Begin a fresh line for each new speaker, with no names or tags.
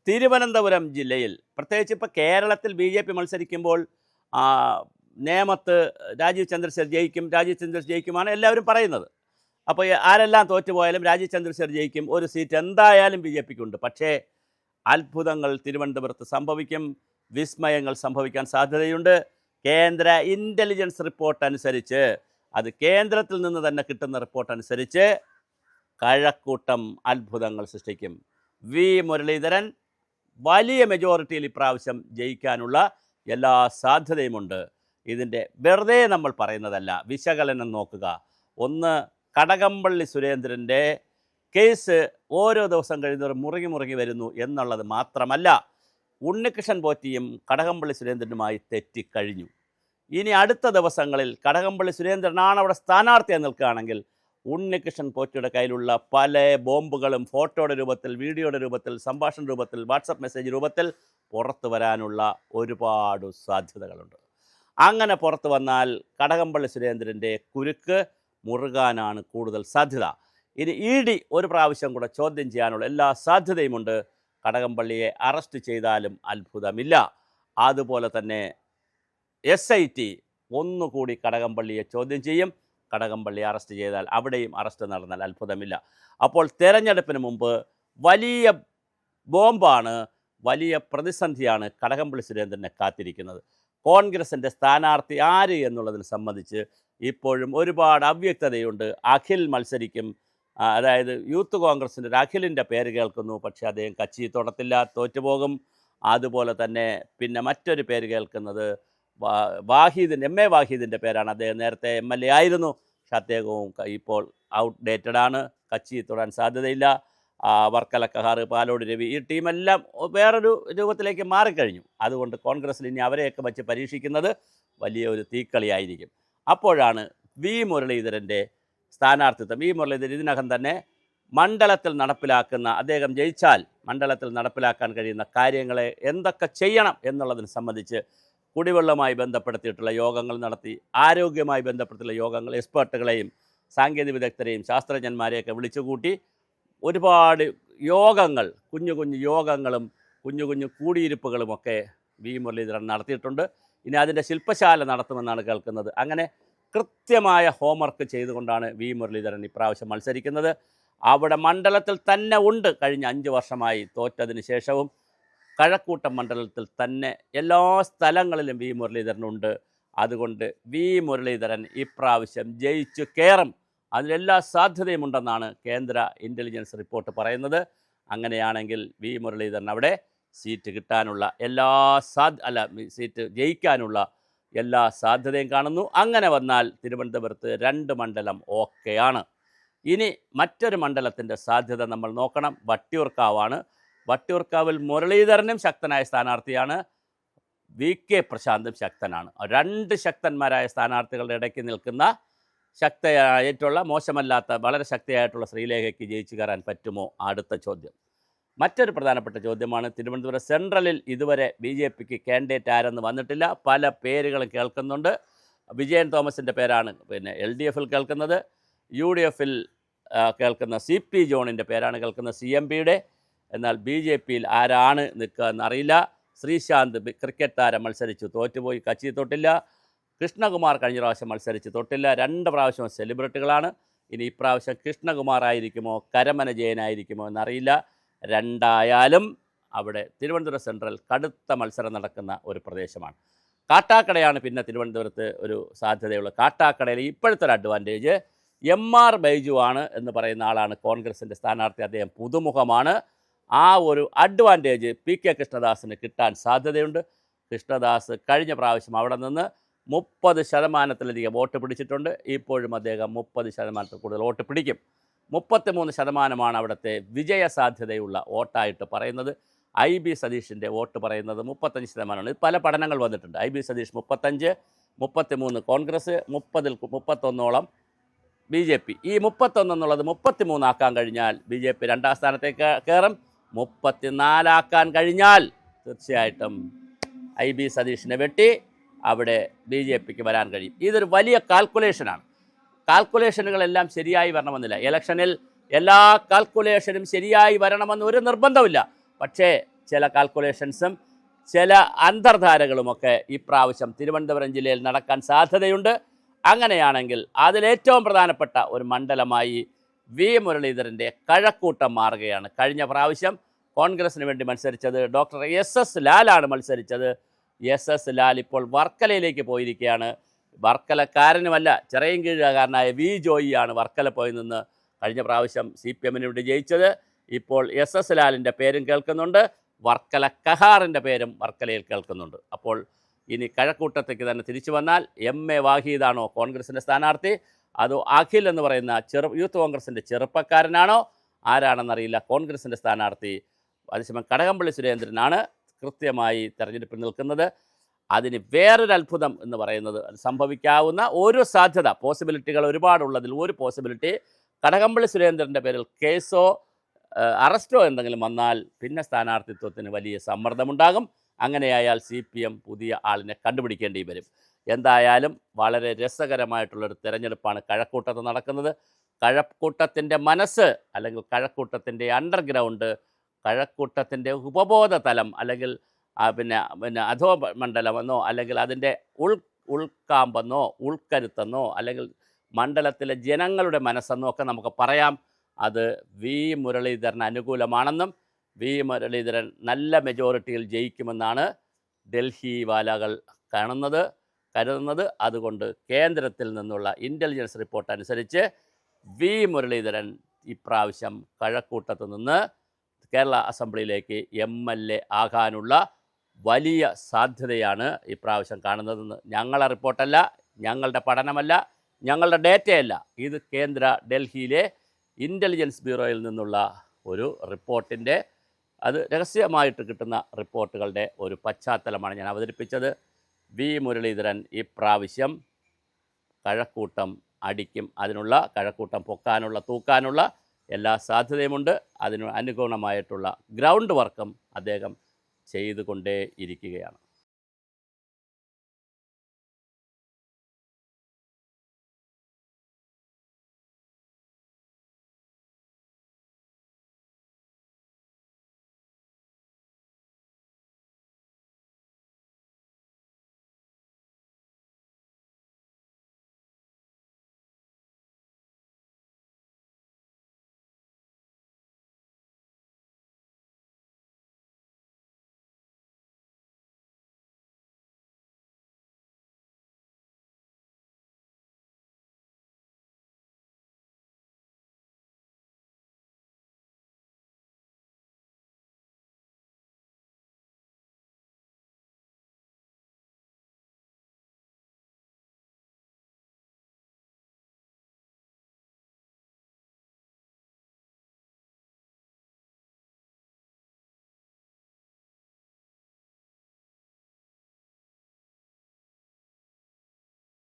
തിരുവനന്തപുരം ജില്ലയിൽ പ്രത്യേകിച്ച് ഇപ്പോൾ കേരളത്തിൽ BJP മത്സരിക്കുമ്പോൾ നേമത്ത് രാജീവ് ചന്ദ്രശേഖർ ജയിക്കുമാണ് എല്ലാവരും പറയുന്നത്. അപ്പോൾ ആരെല്ലാം തോറ്റുപോയാലും രാജീവ് ചന്ദ്രശേഖർ ജയിക്കും, ഒരു സീറ്റ് എന്തായാലും BJPക്കുണ്ട്. പക്ഷേ അത്ഭുതങ്ങൾ തിരുവനന്തപുരത്ത് സംഭവിക്കും, വിസ്മയങ്ങൾ സംഭവിക്കാൻ സാധ്യതയുണ്ട്. കേന്ദ്ര ഇൻ്റലിജൻസ് റിപ്പോർട്ട് അനുസരിച്ച്, അത് കേന്ദ്രത്തിൽ നിന്ന് തന്നെ കിട്ടുന്ന റിപ്പോർട്ട് അനുസരിച്ച് കഴക്കൂട്ടം അത്ഭുതങ്ങൾ സൃഷ്ടിക്കും. വി മുരളീധരൻ വലിയ മെജോറിറ്റിയിൽ ഇപ്രാവശ്യം ജയിക്കാനുള്ള എല്ലാ സാധ്യതയുമുണ്ട്. ഇതിൻ്റെ വെറുതെ നമ്മൾ പറയുന്നതല്ല, വിശകലനം നോക്കുക. ഒന്ന്, കടകംപള്ളി സുരേന്ദ്രൻ്റെ കേസ് ഓരോ ദിവസം കഴിയുന്നവർ മുറുകി വരുന്നു എന്നുള്ളത് മാത്രമല്ല, ഉണ്ണികൃഷ്ണൻ പോറ്റിയും കടകംപള്ളി സുരേന്ദ്രനുമായി തെറ്റിക്കഴിഞ്ഞു. ഇനി അടുത്ത ദിവസങ്ങളിൽ കടകംപള്ളി സുരേന്ദ്രനാണ് അവിടെ സ്ഥാനാർത്ഥിയായി നിൽക്കുകയാണെങ്കിൽ ഉണ്ണികൃഷ്ണൻ പോറ്റിയുടെ കയ്യിലുള്ള പല ബോംബുകളും ഫോട്ടോയുടെ രൂപത്തിൽ, വീഡിയോയുടെ രൂപത്തിൽ, സംഭാഷണ രൂപത്തിൽ, വാട്സപ്പ് മെസ്സേജ് രൂപത്തിൽ പുറത്തു വരാനുള്ള ഒരുപാട് സാധ്യതകളുണ്ട്. അങ്ങനെ പുറത്തു വന്നാൽ കടകംപള്ളി സുരേന്ദ്രൻ്റെ കുരുക്ക് മുറുകാനാണ് കൂടുതൽ സാധ്യത. ഇനി ED ഒരു പ്രാവശ്യം കൂടെ ചോദ്യം ചെയ്യാനുള്ള എല്ലാ സാധ്യതയുമുണ്ട്. കടകംപള്ളിയെ അറസ്റ്റ് ചെയ്താലും അത്ഭുതമില്ല. അതുപോലെ തന്നെ SIT ഒന്നുകൂടി കടകംപള്ളിയെ ചോദ്യം ചെയ്യും. കടകംപള്ളി അറസ്റ്റ് ചെയ്താൽ അവിടെയും അറസ്റ്റ് നടന്നാൽ അത്ഭുതമില്ല. അപ്പോൾ തെരഞ്ഞെടുപ്പിന് മുമ്പ് വലിയ ബോംബാണ്, വലിയ പ്രതിസന്ധിയാണ് കടകംപള്ളി സുരേന്ദ്രനെ കാത്തിരിക്കുന്നത്. കോൺഗ്രസിൻ്റെ സ്ഥാനാർത്ഥി ആര് എന്നുള്ളതിനെ സംബന്ധിച്ച് ഇപ്പോഴും ഒരുപാട് അവ്യക്തതയുണ്ട്. അഖിൽ മത്സരിക്കും, അതായത് യൂത്ത് കോൺഗ്രസിൻ്റെ ഒരു അഖിലിൻ്റെ പേര് കേൾക്കുന്നു, പക്ഷേ അദ്ദേഹം കച്ചി തൊടത്തില്ല, തോറ്റുപോകും. അതുപോലെ തന്നെ പിന്നെ മറ്റൊരു പേര് കേൾക്കുന്നത് വാഹിദിൻ്റെ MA വാഹിദിൻ്റെ പേരാണ്. അദ്ദേഹം നേരത്തെ MLA ആയിരുന്നു, പക്ഷെ അദ്ദേഹവും ഇപ്പോൾ ഔട്ട്ഡേറ്റഡാണ്, കച്ചി തൊടാൻ സാധ്യതയില്ല. വർക്കല കഹാർ, പാലോട് രവി, ഈ ടീമെല്ലാം വേറൊരു രൂപത്തിലേക്ക് മാറിക്കഴിഞ്ഞു. അതുകൊണ്ട് കോൺഗ്രസ്സിൽ ഇനി അവരെയൊക്കെ വച്ച് പരീക്ഷിക്കുന്നത് വലിയ ഒരു തീക്കളിയായിരിക്കും. അപ്പോഴാണ് വി മുരളീധരൻ്റെ സ്ഥാനാർത്ഥിത്വം. വി മുരളീധരൻ ഇതിനകം തന്നെ മണ്ഡലത്തിൽ നടപ്പിലാക്കുന്ന, അദ്ദേഹം ജയിച്ചാൽ മണ്ഡലത്തിൽ നടപ്പിലാക്കാൻ കഴിയുന്ന കാര്യങ്ങളെ എന്തൊക്കെ ചെയ്യണം എന്നുള്ളതിനെ സംബന്ധിച്ച് കുടിവെള്ളവുമായി ബന്ധപ്പെടുത്തിയിട്ടുള്ള യോഗങ്ങൾ നടത്തി, ആരോഗ്യവുമായി ബന്ധപ്പെട്ടുള്ള യോഗങ്ങൾ, എക്സ്പേർട്ടുകളെയും സാങ്കേതിക വിദഗ്ധരെയും ശാസ്ത്രജ്ഞന്മാരെയൊക്കെ വിളിച്ചുകൂട്ടി ഒരുപാട് യോഗങ്ങൾ, കുഞ്ഞു യോഗങ്ങളും കുഞ്ഞു കൂടിയിരിപ്പുകളുമൊക്കെ വി മുരളീധരൻ നടത്തിയിട്ടുണ്ട്. ഇനി അതിൻ്റെ ശില്പശാല നടത്തുമെന്നാണ് കേൾക്കുന്നത്. അങ്ങനെ കൃത്യമായ ഹോംവർക്ക് ചെയ്തുകൊണ്ടാണ് വി മുരളീധരൻ ഇപ്രാവശ്യം മത്സരിക്കുന്നത്. അവിടെ മണ്ഡലത്തിൽ തന്നെ ഉണ്ട്. കഴിഞ്ഞ 5 വർഷമായി തോറ്റതിന് ശേഷവും കഴക്കൂട്ടം മണ്ഡലത്തിൽ തന്നെ എല്ലാ സ്ഥലങ്ങളിലും വി മുരളീധരനുണ്ട്. അതുകൊണ്ട് വി മുരളീധരൻ ഇപ്രാവശ്യം ജയിച്ചു കയറും, അതിലെല്ലാ സാധ്യതയുമുണ്ടെന്നാണ് കേന്ദ്ര ഇൻ്റലിജൻസ് റിപ്പോർട്ട് പറയുന്നത്. അങ്ങനെയാണെങ്കിൽ വി മുരളീധരൻ അവിടെ സീറ്റ് കിട്ടാനുള്ള സീറ്റ് ജയിക്കാനുള്ള എല്ലാ സാധ്യതയും കാണുന്നു. അങ്ങനെ വന്നാൽ തിരുവനന്തപുരത്ത് 2 മണ്ഡലം ഓക്കെയാണ്. ഇനി മറ്റൊരു മണ്ഡലത്തിൻ്റെ സാധ്യത നമ്മൾ നോക്കണം. വട്ടിയൂർക്കാവാണ്. വട്ടിയൂർക്കാവിൽ മുരളീധരനും ശക്തനായ സ്ഥാനാർത്ഥിയാണ്, VK പ്രശാന്തും ശക്തനാണ്. 2 ശക്തന്മാരായ സ്ഥാനാർത്ഥികളുടെ ഇടയ്ക്ക് നിൽക്കുന്ന ശക്തയായിട്ടുള്ള, മോശമല്ലാത്ത, വളരെ ശക്തിയായിട്ടുള്ള ശ്രീലേഖയ്ക്ക് ജയിച്ചു കയറാൻ പറ്റുമോ? അടുത്ത ചോദ്യം. മറ്റൊരു പ്രധാനപ്പെട്ട ചോദ്യമാണ്, തിരുവനന്തപുരം സെൻട്രലിൽ ഇതുവരെ BJPക്ക് കാൻഡിഡേറ്റ് ആരെന്ന് വന്നിട്ടില്ല. പല പേരുകളും കേൾക്കുന്നുണ്ട്. വിജയൻ തോമസിൻ്റെ പേരാണ് പിന്നെ LDFിൽ കേൾക്കുന്നത്, UDFിൽ കേൾക്കുന്ന CP ജോണിൻ്റെ പേരാണ് കേൾക്കുന്നത്, CMPയുടെ. എന്നാൽ BJPയിൽ ആരാണ് നിൽക്കുക എന്നറിയില്ല. ശ്രീശാന്ത് ക്രിക്കറ്റ് താരം മത്സരിച്ചു, തോറ്റുപോയി, കച്ചി തൊട്ടില്ല. കൃഷ്ണകുമാർ കഴിഞ്ഞ പ്രാവശ്യം മത്സരിച്ച് തൊട്ടില്ല. 2 പ്രാവശ്യം സെലിബ്രിറ്റികളാണ്. ഇനി ഇപ്രാവശ്യം കൃഷ്ണകുമാർ ആയിരിക്കുമോ കരമന ജയനായിരിക്കുമോ എന്നറിയില്ല. രണ്ടായാലും അവിടെ തിരുവനന്തപുരം സെൻട്രൽ കടുത്ത മത്സരം നടക്കുന്ന ഒരു പ്രദേശമാണ്. കാട്ടാക്കടയാണ് പിന്നെ തിരുവനന്തപുരത്ത് ഒരു സാധ്യതയുള്ളത്. കാട്ടാക്കടയിൽ ഇപ്പോഴത്തെ ഒരു അഡ്വാൻറ്റേജ് MR ബൈജു ആണ് എന്ന് പറയുന്ന ആളാണ് കോൺഗ്രസിൻ്റെ സ്ഥാനാർത്ഥി. അദ്ദേഹം പുതുമുഖമാണ്. ആ ഒരു അഡ്വാൻറ്റേജ് PK കൃഷ്ണദാസിന് കിട്ടാൻ സാധ്യതയുണ്ട്. കൃഷ്ണദാസ് കഴിഞ്ഞ പ്രാവശ്യം അവിടെ നിന്ന് 30% വോട്ട് പിടിച്ചിട്ടുണ്ട്. ഇപ്പോഴും അദ്ദേഹം 30% കൂടുതൽ വോട്ട് പിടിക്കും. 33% അവിടുത്തെ വിജയസാധ്യതയുള്ള വോട്ടായിട്ട് പറയുന്നത്. IB സതീഷിൻ്റെ വോട്ട് പറയുന്നത് 35%. ഇത് പല പഠനങ്ങൾ വന്നിട്ടുണ്ട്. IB Satheesh 35, 33 Congress, 30-31 BJP. ഈ 31 എന്നുള്ളത് 33 ആക്കാൻ കഴിഞ്ഞാൽ BJP 2ാം സ്ഥാനത്തേക്ക് കയറും. 34 ആക്കാൻ കഴിഞ്ഞാൽ തീർച്ചയായിട്ടും IB സതീഷിനെ വെട്ടി അവിടെ BJPക്ക് വരാൻ കഴിയും. ഇതൊരു വലിയ കാൽക്കുലേഷനാണ്. കാൽക്കുലേഷനുകളെല്ലാം ശരിയായി വരണമെന്നില്ല. ഇലക്ഷനിൽ എല്ലാ കാൽക്കുലേഷനും ശരിയായി വരണമെന്ന് ഒരു നിർബന്ധമില്ല. പക്ഷേ ചില കാൽക്കുലേഷൻസും ചില അന്തർധാരകളുമൊക്കെ ഇപ്രാവശ്യം തിരുവനന്തപുരം ജില്ലയിൽ നടക്കാൻ സാധ്യതയുണ്ട്. അങ്ങനെയാണെങ്കിൽ അതിലേറ്റവും പ്രധാനപ്പെട്ട ഒരു മണ്ഡലമായി വി മുരളീധരൻ്റെ കഴക്കൂട്ടം മാറുകയാണ്. കഴിഞ്ഞ പ്രാവശ്യം കോൺഗ്രസിന് വേണ്ടി മത്സരിച്ചത് ഡോക്ടർ SS ലാലാണ് മത്സരിച്ചത്. SS ലാൽ ഇപ്പോൾ വർക്കലയിലേക്ക് പോയിരിക്കുകയാണ്. വർക്കലക്കാരനുമല്ല, ചിറയൻകീഴുകാരനായ വി ജോയിയാണ് വർക്കല പോയി നിന്ന് കഴിഞ്ഞ പ്രാവശ്യം CPM-ന് വേണ്ടി ജയിച്ചത്. ഇപ്പോൾ SS ലാലിൻ്റെ പേരും കേൾക്കുന്നുണ്ട്, വർക്കല കഹാറിൻ്റെ പേരും വർക്കലയിൽ കേൾക്കുന്നുണ്ട്. അപ്പോൾ ഇനി കഴക്കൂട്ടത്തേക്ക് തന്നെ തിരിച്ചു വന്നാൽ MA വാഹിദാണോ കോൺഗ്രസിൻ്റെ സ്ഥാനാർത്ഥി, അതോ അഖിൽ എന്ന് പറയുന്ന യൂത്ത് കോൺഗ്രസിൻ്റെ ചെറുപ്പക്കാരനാണോ, ആരാണെന്നറിയില്ല കോൺഗ്രസിൻ്റെ സ്ഥാനാർത്ഥി. അതേസമയം കടകംപള്ളി സുരേന്ദ്രനാണ് കൃത്യമായി തെരഞ്ഞെടുപ്പിൽ നിൽക്കുന്നത്. അതിന് വേറൊരു അത്ഭുതം എന്ന് പറയുന്നത്, സംഭവിക്കാവുന്ന ഒരു സാധ്യത, പോസിബിലിറ്റികൾ ഒരുപാടുള്ളതിൽ ഒരു പോസിബിലിറ്റി, കടകംപള്ളി സുരേന്ദ്രൻ്റെ പേരിൽ കേസോ അറസ്റ്റോ എന്തെങ്കിലും വന്നാൽ പിന്നെ സ്ഥാനാർത്ഥിത്വത്തിന് വലിയ സമ്മർദ്ദമുണ്ടാകും. അങ്ങനെയായാൽ CPM പുതിയ ആളിനെ കണ്ടുപിടിക്കേണ്ടി വരും. എന്തായാലും വളരെ രസകരമായിട്ടുള്ളൊരു തെരഞ്ഞെടുപ്പാണ് കഴക്കൂട്ടത്ത് നടക്കുന്നത്. കഴക്കൂട്ടത്തിൻ്റെ മനസ്സ് അല്ലെങ്കിൽ കഴക്കൂട്ടത്തിൻ്റെ അണ്ടർഗ്രൗണ്ട്, കഴക്കൂട്ടത്തിൻ്റെ ഉപബോധ തലം അല്ലെങ്കിൽ പിന്നെ അധോ മണ്ഡലമെന്നോ അല്ലെങ്കിൽ അതിൻ്റെ ഉൾക്കാമ്പെന്നോ ഉൾക്കരുത്തെന്നോ അല്ലെങ്കിൽ മണ്ഡലത്തിലെ ജനങ്ങളുടെ മനസ്സെന്നോ ഒക്കെ നമുക്ക് പറയാം. അത് വി മുരളീധരന് അനുകൂലമാണെന്നും വി മുരളീധരൻ നല്ല മെജോറിറ്റിയിൽ ജയിക്കുമെന്നാണ് ഡൽഹി വാലകൾ കരുതുന്നത്. അതുകൊണ്ട് കേന്ദ്രത്തിൽ നിന്നുള്ള ഇൻ്റലിജൻസ് റിപ്പോർട്ട് അനുസരിച്ച് വി മുരളീധരൻ ഇപ്രാവശ്യം കഴക്കൂട്ടത്ത് നിന്ന് കേരള അസംബ്ലിയിലേക്ക് MLA ആകാനുള്ള വലിയ സാധ്യതയാണ് ഇപ്രാവശ്യം കാണുന്നതെന്ന്. ഞങ്ങളുടെ റിപ്പോർട്ടല്ല, ഞങ്ങളുടെ പഠനമല്ല, ഞങ്ങളുടെ ഡേറ്റയല്ല, ഇത് കേന്ദ്ര ഡൽഹിയിലെ ഇൻ്റലിജൻസ് ബ്യൂറോയിൽ നിന്നുള്ള ഒരു റിപ്പോർട്ടിൻ്റെ, അത് രഹസ്യമായിട്ട് കിട്ടുന്ന റിപ്പോർട്ടുകളുടെ ഒരു പശ്ചാത്തലമാണ് ഞാൻ അവതരിപ്പിച്ചത്. വി മുരളീധരൻ ഇപ്രാവശ്യം കഴക്കൂട്ടം അടിക്കും. അതിനുള്ള കഴക്കൂട്ടം പൊക്കാനുള്ള തൂക്കാനുള്ള എല്ലാ സാധ്യതയുമുണ്ട്. അതിന് അനുഗുണമായിട്ടുള്ള ഗ്രൗണ്ട് വർക്കും അദ്ദേഹം ചെയ്തുകൊണ്ടേ ഇരിക്കുകയാണ്.